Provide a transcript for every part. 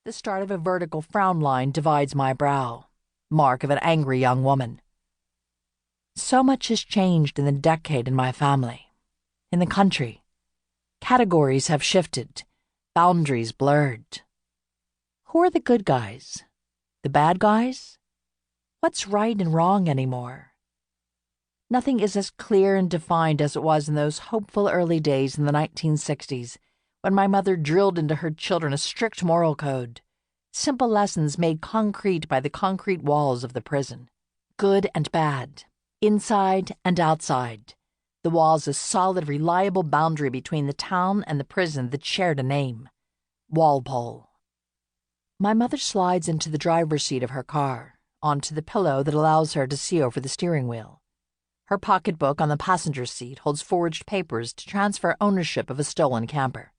The start of a vertical frown line divides my brow, mark of an angry young woman. So much has changed in the decade in my family, in the country. Categories have shifted, boundaries blurred. Who are the good guys? The bad guys? What's right and wrong anymore? Nothing is as clear and defined as it was in those hopeful early days in the 1960s, when my mother drilled into her children a strict moral code, simple lessons made concrete by the concrete walls of the prison. Good and bad, inside and outside. The walls a solid, reliable boundary between the town and the prison that shared a name. Walpole. My mother slides into the driver's seat of her car, onto the pillow that allows her to see over the steering wheel. Her pocketbook on the passenger's seat holds forged papers to transfer ownership of a stolen camper.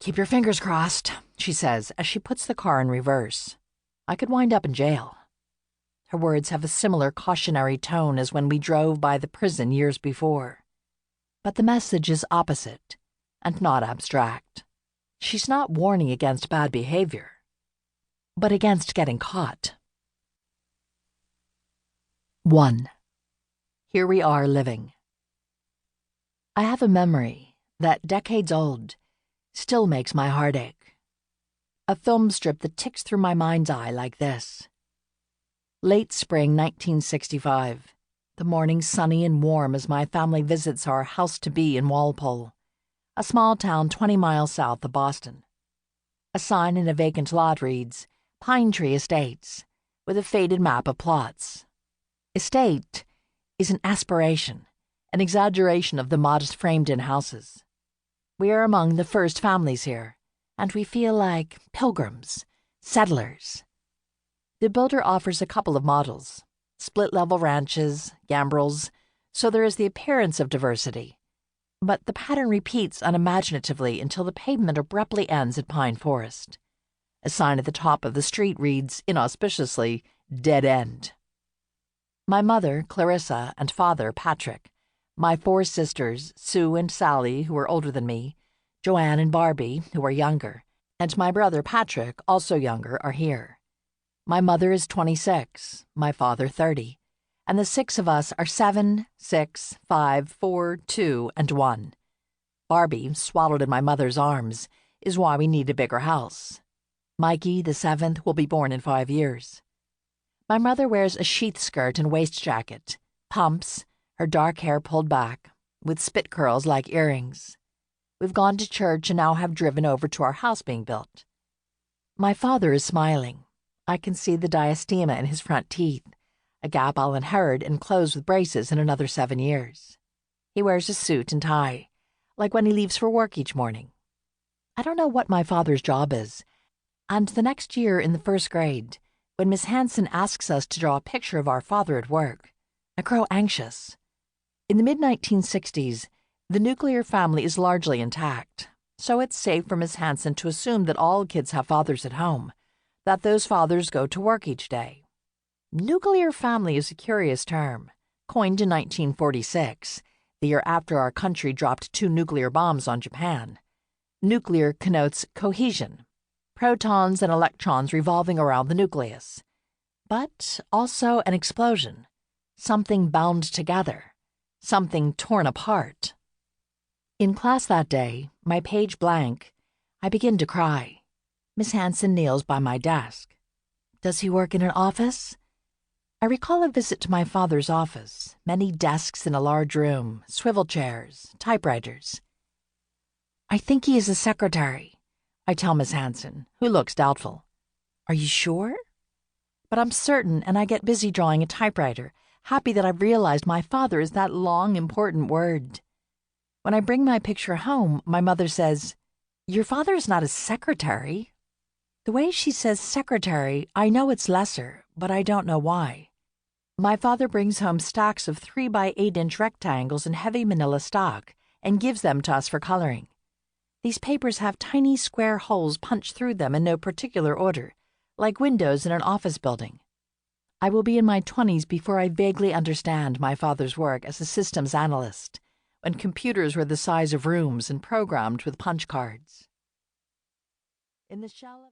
"Keep your fingers crossed," she says as she puts the car in reverse. "I could wind up in jail." Her words have a similar cautionary tone as when we drove by the prison years before. But the message is opposite, and not abstract. She's not warning against bad behavior, but against getting caught. 1. Here we are living. I have a memory that, decades old, still makes my heart ache. A film strip that ticks through my mind's eye like this. Late spring 1965. The morning sunny and warm as my family visits our house-to-be in Walpole, a small town 20 miles south of Boston. A sign in a vacant lot reads, Pine Tree Estates, with a faded map of plots. Estate is an aspiration, an exaggeration of the modest framed-in houses. We are among the first families here, and we feel like pilgrims, settlers. The builder offers a couple of models, split-level ranches, gambrels, so there is the appearance of diversity. But the pattern repeats unimaginatively until the pavement abruptly ends at Pine Forest. A sign at the top of the street reads, inauspiciously, Dead End. My mother, Clarissa, and father, Patrick, my 4 sisters, Sue and Sally, who are older than me, Joanne and Barbie, who are younger, and my brother, Patrick, also younger, are here. My mother is 26, my father 30, and the 6 of us are 7, 6, 5, 4, 2, and 1. Barbie, swaddled in my mother's arms, is why we need a bigger house. Mikey, the 7th, will be born in 5 years. My mother wears a sheath skirt and waist jacket, pumps, her dark hair pulled back, with spit curls like earrings. We've gone to church and now have driven over to our house being built. My father is smiling. I can see the diastema in his front teeth, a gap I'll inherit and close with braces in another 7 years. He wears a suit and tie, like when he leaves for work each morning. I don't know what my father's job is, and the next year in the 1st grade, when Miss Hanson asks us to draw a picture of our father at work, I grow anxious. In the mid-1960s, the nuclear family is largely intact, so it's safe for Miss Hanson to assume that all kids have fathers at home, that those fathers go to work each day. Nuclear family is a curious term, coined in 1946, the year after our country dropped 2 nuclear bombs on Japan. Nuclear connotes cohesion, protons and electrons revolving around the nucleus, but also an explosion, something bound together, something torn apart. In class that day, my page blank, I begin to cry. Miss Hanson kneels by my desk. Does he work in an office? I recall a visit to my father's office, many desks in a large room, swivel chairs, typewriters. I think he is a secretary, I tell Miss Hanson, who looks doubtful. Are you sure? But I'm certain, and I get busy drawing a typewriter, happy that I've realized my father is that long, important word. When I bring my picture home, my mother says, Your father is not a secretary. The way she says secretary, I know it's lesser, but I don't know why. My father brings home stacks of 3 by 8-inch rectangles in heavy manila stock and gives them to us for coloring. These papers have tiny square holes punched through them in no particular order, like windows in an office building. I will be in my 20s before I vaguely understand my father's work as a systems analyst, when computers were the size of rooms and programmed with punch cards. In the shell of